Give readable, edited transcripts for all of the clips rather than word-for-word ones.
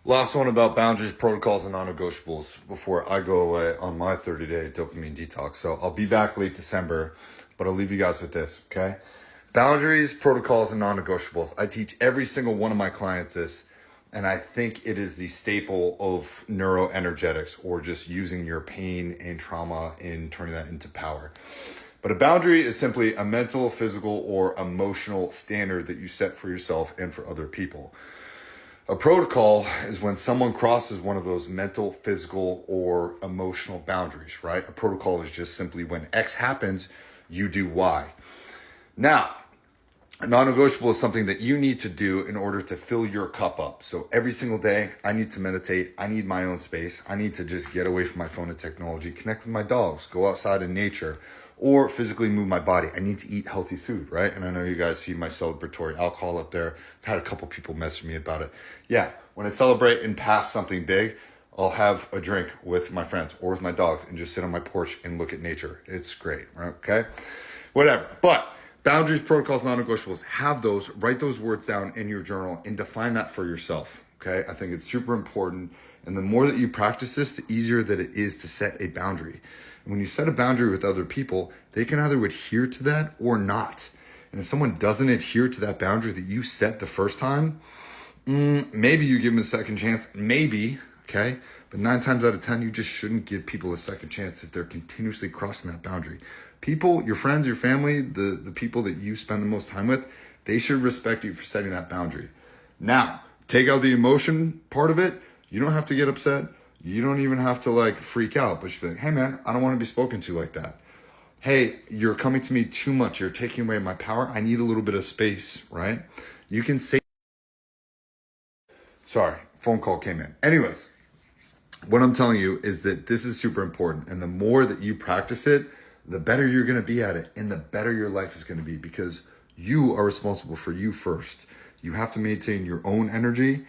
Last one about boundaries, protocols, and non-negotiables before I go away on my 30-day dopamine detox. So I'll be back late December, but I'll leave you guys with this, okay? Boundaries, protocols, and non-negotiables. I teach every single one of my clients this, and I think it is the staple of neuroenergetics, or just using your pain and trauma and turning that into power. But a boundary is simply a mental, physical, or emotional standard that you set for yourself and for other people. A protocol is when someone crosses one of those mental, physical, or emotional boundaries, right? A protocol is just simply when X happens, you do Y. Now, a non-negotiable is something that you need to do in order to fill your cup up. So every single day, I need to meditate. I need my own space. I need to just get away from my phone and technology, connect with my dogs, go outside in nature, or physically move my body. I need to eat healthy food, right? And I know you guys see my celebratory alcohol up there. I've had a couple people message me about it. Yeah, when I celebrate and pass something big, I'll have a drink with my friends or with my dogs and just sit on my porch and look at nature. It's great, right? Okay? Whatever. But boundaries, protocols, non-negotiables, have those, write those words down in your journal and define that for yourself, okay? I think it's super important. And the more that you practice this, the easier that it is to set a boundary. And when you set a boundary with other people, they can either adhere to that or not. And if someone doesn't adhere to that boundary that you set the first time, maybe you give them a second chance, maybe, okay? But 9 times out of 10, you just shouldn't give people a second chance if they're continuously crossing that boundary. People, your friends, your family, the people that you spend the most time with, they should respect you for setting that boundary. Now, take out the emotion part of it. You don't have to get upset. You don't even have to freak out, but you be like, hey man, I don't want to be spoken to like that. Hey, you're coming to me too much. You're taking away my power. I need a little bit of space, right? You can say, sorry, phone call came in. Anyways, what I'm telling you is that this is super important. And the more that you practice it, the better you're going to be at it and the better your life is going to be, because you are responsible for you first. You have to maintain your own energy.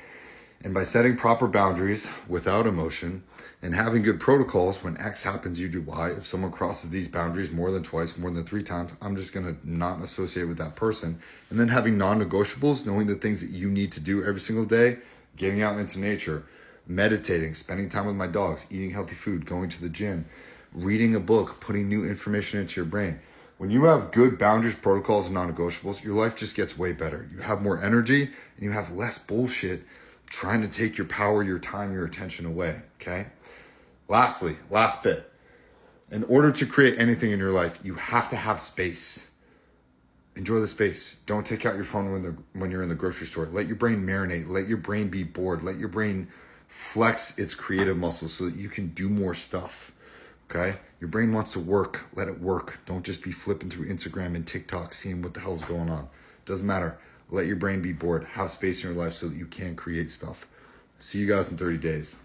And by setting proper boundaries without emotion and having good protocols, when X happens, you do Y. If someone crosses these boundaries more than twice, more than 3 times, I'm just going to not associate with that person. And then having non-negotiables, knowing the things that you need to do every single day, getting out into nature, meditating, spending time with my dogs, eating healthy food, going to the gym, reading a book, putting new information into your brain. When you have good boundaries, protocols, and non-negotiables, your life just gets way better. You have more energy and you have less bullshit trying to take your power, your time, your attention away, okay? Lastly, last bit. In order to create anything in your life, you have to have space. Enjoy the space. Don't take out your phone when you're in the grocery store. Let your brain marinate. Let your brain be bored. Let your brain flex its creative muscles so that you can do more stuff, okay? Your brain wants to work. Let it work. Don't just be flipping through Instagram and TikTok seeing what the hell's going on. Doesn't matter. Let your brain be bored. Have space in your life so that you can create stuff. See you guys in 30 days.